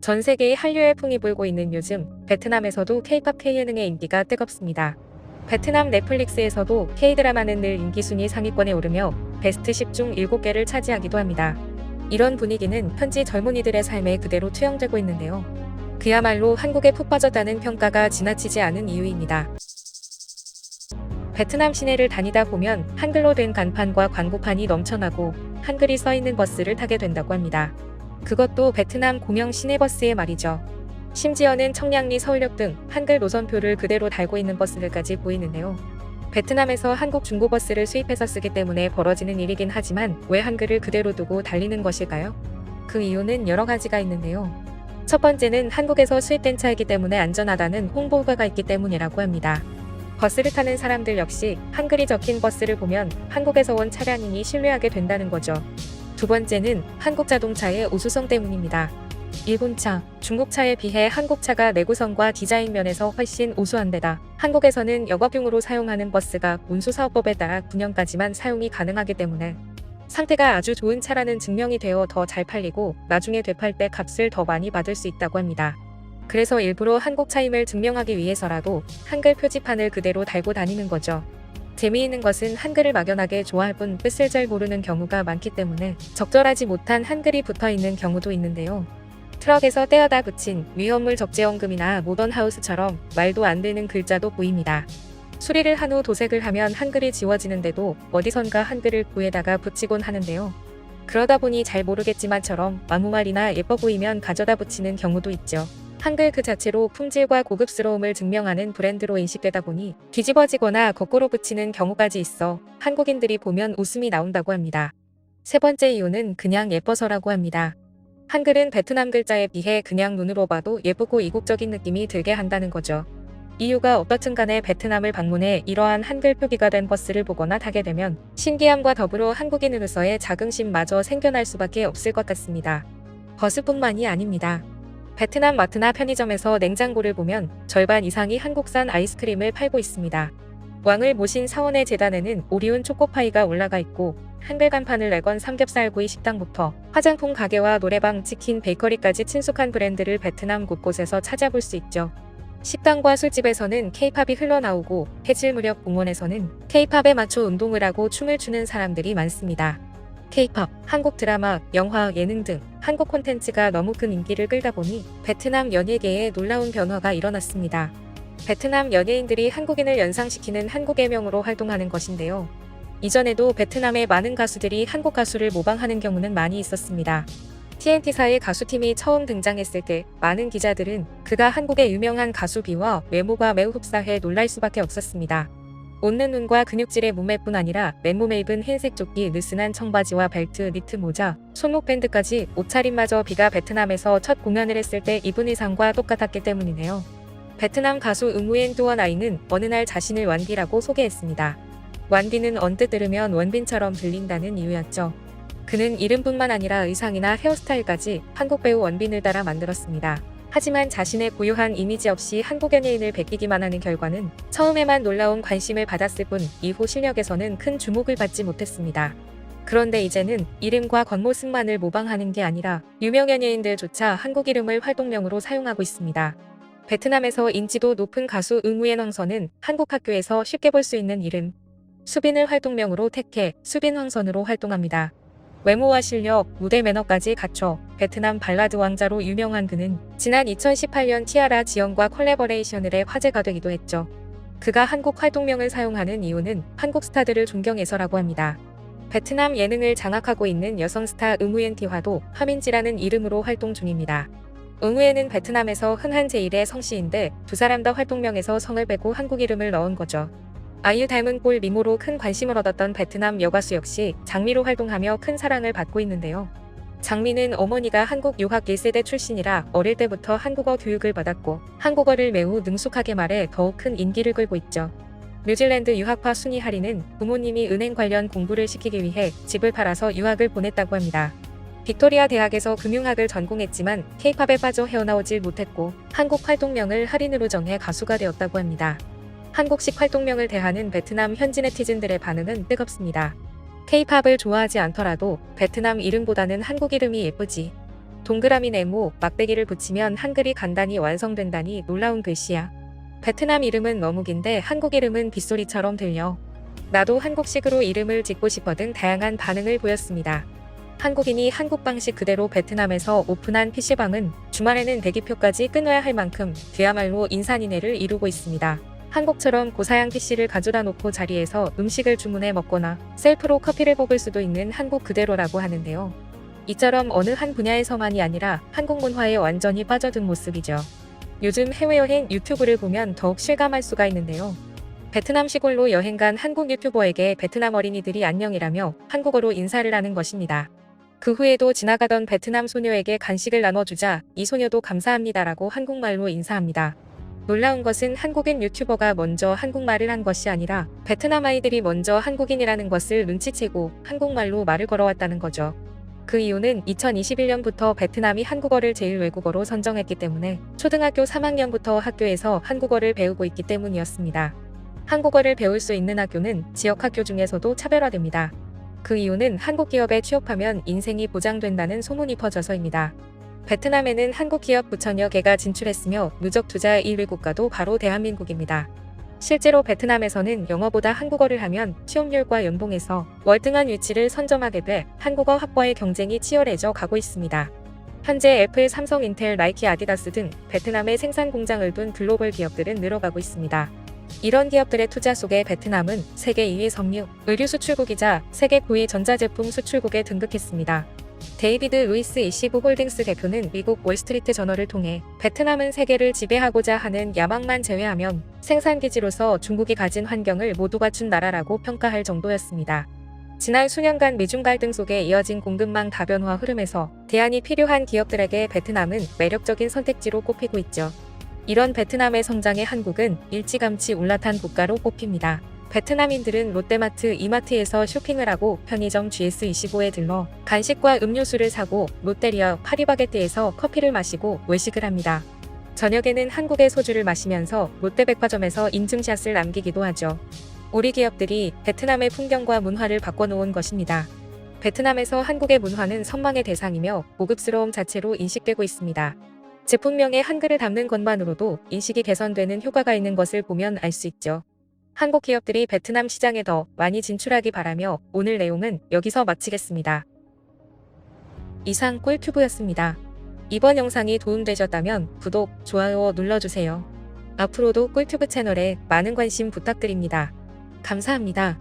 전 세계의 한류 열풍이 불고 있는 요즘 베트남에서도 K-팝 K-예능의 인기가 뜨겁습니다. 베트남 넷플릭스에서도 K-드라마는 늘 인기 순위 상위권에 오르며 베스트 10 중 7개를 차지하기도 합니다. 이런 분위기는 현지 젊은이들의 삶에 그대로 투영되고 있는데요. 그야말로 한국에 푹 빠졌다는 평가가 지나치지 않은 이유입니다. 베트남 시내를 다니다 보면 한글로 된 간판과 광고판이 넘쳐나고 한글이 써 있는 버스를 타게 된다고 합니다. 그것도 베트남 공영 시내버스의 말이죠. 심지어는 청량리 서울역 등 한글 노선표를 그대로 달고 있는 버스들까지 보이는데요. 베트남에서 한국 중고버스를 수입해서 쓰기 때문에 벌어지는 일이긴 하지만 왜 한글을 그대로 두고 달리는 것일까요? 그 이유는 여러 가지가 있는데요. 첫 번째는 한국에서 수입된 차이기 때문에 안전하다는 홍보효과가 있기 때문이라고 합니다. 버스를 타는 사람들 역시 한글이 적힌 버스를 보면 한국에서 온 차량이니 신뢰하게 된다는 거죠. 두 번째는 한국 자동차의 우수성 때문입니다. 일본차, 중국차에 비해 한국차가 내구성과 디자인 면에서 훨씬 우수한 데다 한국에서는 영업용으로 사용하는 버스가 운수사업법에 따라 9년까지만 사용이 가능하기 때문에 상태가 아주 좋은 차라는 증명이 되어 더 잘 팔리고 나중에 되팔 때 값을 더 많이 받을 수 있다고 합니다. 그래서 일부러 한국차임을 증명하기 위해서라도 한글 표지판을 그대로 달고 다니는 거죠. 재미있는 것은 한글을 막연하게 좋아할 뿐 뜻을 잘 모르는 경우가 많기 때문에 적절하지 못한 한글이 붙어있는 경우도 있는데요. 트럭에서 떼어다 붙인 위험물 적재원금이나 모던하우스처럼 말도 안 되는 글자도 보입니다. 수리를 한 후 도색을 하면 한글이 지워지는데도 어디선가 한글을 구에다가 붙이곤 하는데요. 그러다 보니 잘 모르겠지만처럼 아무 말이나 예뻐 보이면 가져다 붙이는 경우도 있죠. 한글 그 자체로 품질과 고급스러움을 증명하는 브랜드로 인식되다 보니 뒤집어지거나 거꾸로 붙이는 경우까지 있어 한국인들이 보면 웃음이 나온다고 합니다. 세 번째 이유는 그냥 예뻐서라고 합니다. 한글은 베트남 글자에 비해 그냥 눈으로 봐도 예쁘고 이국적인 느낌이 들게 한다는 거죠. 이유가 어떻든 간에 베트남을 방문해 이러한 한글 표기가 된 버스를 보거나 타게 되면 신기함과 더불어 한국인으로서의 자긍심마저 생겨날 수밖에 없을 것 같습니다. 버스뿐만이 아닙니다. 베트남 마트나 편의점에서 냉장고를 보면 절반 이상이 한국산 아이스크림을 팔고 있습니다. 왕을 모신 사원의 재단에는 오리온 초코파이가 올라가 있고 한글 간판을 내건 삼겹살구이 식당부터 화장품 가게와 노래방, 치킨, 베이커리까지 친숙한 브랜드를 베트남 곳곳에서 찾아볼 수 있죠. 식당과 술집에서는 K-팝이 흘러나오고 해질 무렵 공원에서는 K-팝에 맞춰 운동을 하고 춤을 추는 사람들이 많습니다. K-팝, 한국 드라마, 영화, 예능 등 한국 콘텐츠가 너무 큰 인기를 끌다 보니 베트남 연예계에 놀라운 변화가 일어났습니다. 베트남 연예인들이 한국인을 연상시키는 한국의 명으로 활동하는 것인데요. 이전에도 베트남의 많은 가수들이 한국 가수를 모방하는 경우는 많이 있었습니다. TNT사의 가수팀이 처음 등장했을 때 많은 기자들은 그가 한국의 유명한 가수 B와 외모가 매우 흡사해 놀랄 수밖에 없었습니다. 웃는 눈과 근육질의 몸매뿐 아니라 맨몸에 입은 흰색 조끼, 느슨한 청바지와 벨트, 니트 모자, 손목 밴드까지 옷차림마저 B가 베트남에서 첫 공연을 했을 때 입은 의상과 똑같았기 때문이네요. 베트남 가수 응우엔 뚜어나잉은 어느 날 자신을 완비라고 소개했습니다. 완비는 언뜻 들으면 원빈처럼 들린다는 이유였죠. 그는 이름뿐만 아니라 의상이나 헤어스타일까지 한국 배우 원빈을 따라 만들었습니다. 하지만 자신의 고유한 이미지 없이 한국 연예인을 베끼기만 하는 결과는 처음에만 놀라운 관심을 받았을 뿐 이후 실력에서는 큰 주목을 받지 못했습니다. 그런데 이제는 이름과 겉모습만을 모방하는 게 아니라 유명 연예인들조차 한국 이름을 활동명으로 사용하고 있습니다. 베트남에서 인지도 높은 가수 응우엔 황선은 한국 학교에서 쉽게 볼 수 있는 이름 수빈을 활동명으로 택해 수빈 황선으로 활동합니다. 외모와 실력, 무대 매너까지 갖춰 베트남 발라드 왕자로 유명한 그는 지난 2018년 티아라 지연과 콜라보레이션을 해 화제가 되기도 했죠. 그가 한국 활동명을 사용하는 이유는 한국 스타들을 존경해서라고 합니다. 베트남 예능을 장악하고 있는 여성 스타 응우엔 티화도 하민지라는 이름으로 활동 중입니다. 응우엔은 베트남에서 흔한 제1의 성씨인데 두 사람 다 활동명에서 성을 빼고 한국 이름을 넣은 거죠. 아이유 닮은 꼴 미모로 큰 관심을 얻었던 베트남 여가수 역시 장미로 활동하며 큰 사랑을 받고 있는데요. 장미는 어머니가 한국 유학 1세대 출신이라 어릴 때부터 한국어 교육을 받았고 한국어를 매우 능숙하게 말해 더욱 큰 인기를 끌고 있죠. 뉴질랜드 유학파 순이 하리는 부모님이 은행 관련 공부를 시키기 위해 집을 팔아서 유학을 보냈다고 합니다. 빅토리아 대학에서 금융학을 전공했지만 K-팝에 빠져 헤어나오질 못했고 한국 활동명을 하린으로 정해 가수가 되었다고 합니다. 한국식 활동명을 대하는 베트남 현지 네티즌들의 반응은 뜨겁습니다. K-팝을 좋아하지 않더라도 베트남 이름보다는 한국 이름이 예쁘지. 동그라미 네모, 막대기를 붙이면 한글이 간단히 완성된다니 놀라운 글씨야. 베트남 이름은 너무 긴데 한국 이름은 빗소리처럼 들려. 나도 한국식으로 이름을 짓고 싶어 등 다양한 반응을 보였습니다. 한국인이 한국 방식 그대로 베트남에서 오픈한 PC방은 주말에는 대기표까지 끊어야 할 만큼 그야말로 인산인해를 이루고 있습니다. 한국처럼 고사양 PC를 가져다 놓고 자리에서 음식을 주문해 먹거나 셀프로 커피를 뽑을 수도 있는 한국 그대로라고 하는데요. 이처럼 어느 한 분야에서만이 아니라 한국 문화에 완전히 빠져든 모습이죠. 요즘 해외여행 유튜브를 보면 더욱 실감할 수가 있는데요. 베트남 시골로 여행 간 한국 유튜버에게 베트남 어린이들이 안녕이라며 한국어로 인사를 하는 것입니다. 그 후에도 지나가던 베트남 소녀에게 간식을 나눠주자 이 소녀도 감사합니다라고 한국말로 인사합니다. 놀라운 것은 한국인 유튜버가 먼저 한국말을 한 것이 아니라 베트남 아이들이 먼저 한국인이라는 것을 눈치채고 한국말로 말을 걸어왔다는 거죠. 그 이유는 2021년부터 베트남이 한국어를 제일 외국어로 선정했기 때문에 초등학교 3학년부터 학교에서 한국어를 배우고 있기 때문이었습니다. 한국어를 배울 수 있는 학교는 지역 학교 중에서도 차별화됩니다. 그 이유는 한국 기업에 취업하면 인생이 보장된다는 소문이 퍼져서입니다. 베트남에는 한국 기업 9천여 개가 진출했으며 누적 투자 1위 국가도 바로 대한민국입니다. 실제로 베트남에서는 영어보다 한국어를 하면 취업률과 연봉에서 월등한 위치를 선점하게 돼 한국어 학과의 경쟁이 치열해져 가고 있습니다. 현재 애플, 삼성, 인텔, 나이키, 아디다스 등 베트남에 생산 공장을 둔 글로벌 기업들은 늘어가고 있습니다. 이런 기업들의 투자 속에 베트남은 세계 2위 섬유, 의류 수출국이자 세계 9위 전자제품 수출국에 등극했습니다. 데이비드 루이스 이시브 홀딩스 대표는 미국 월스트리트 저널을 통해 베트남은 세계를 지배하고자 하는 야망만 제외하면 생산기지로서 중국이 가진 환경을 모두 갖춘 나라라고 평가할 정도였습니다. 지난 수년간 미중 갈등 속에 이어진 공급망 다변화 흐름에서 대안이 필요한 기업들에게 베트남은 매력적인 선택지로 꼽히고 있죠. 이런 베트남의 성장에 한국은 일찌감치 올라탄 국가로 꼽힙니다. 베트남인들은 롯데마트, 이마트에서 쇼핑을 하고 편의점 GS25에 들러 간식과 음료수를 사고 롯데리아, 파리바게뜨에서 커피를 마시고 외식을 합니다. 저녁에는 한국의 소주를 마시면서 롯데백화점에서 인증샷을 남기기도 하죠. 우리 기업들이 베트남의 풍경과 문화를 바꿔놓은 것입니다. 베트남에서 한국의 문화는 선망의 대상이며 고급스러움 자체로 인식되고 있습니다. 제품명에 한글을 담는 것만으로도 인식이 개선되는 효과가 있는 것을 보면 알 수 있죠. 한국 기업들이 베트남 시장에 더 많이 진출하기 바라며 오늘 내용은 여기서 마치겠습니다. 이상 꿀튜브였습니다. 이번 영상이 도움되셨다면 구독, 좋아요 눌러주세요. 앞으로도 꿀튜브 채널에 많은 관심 부탁드립니다. 감사합니다.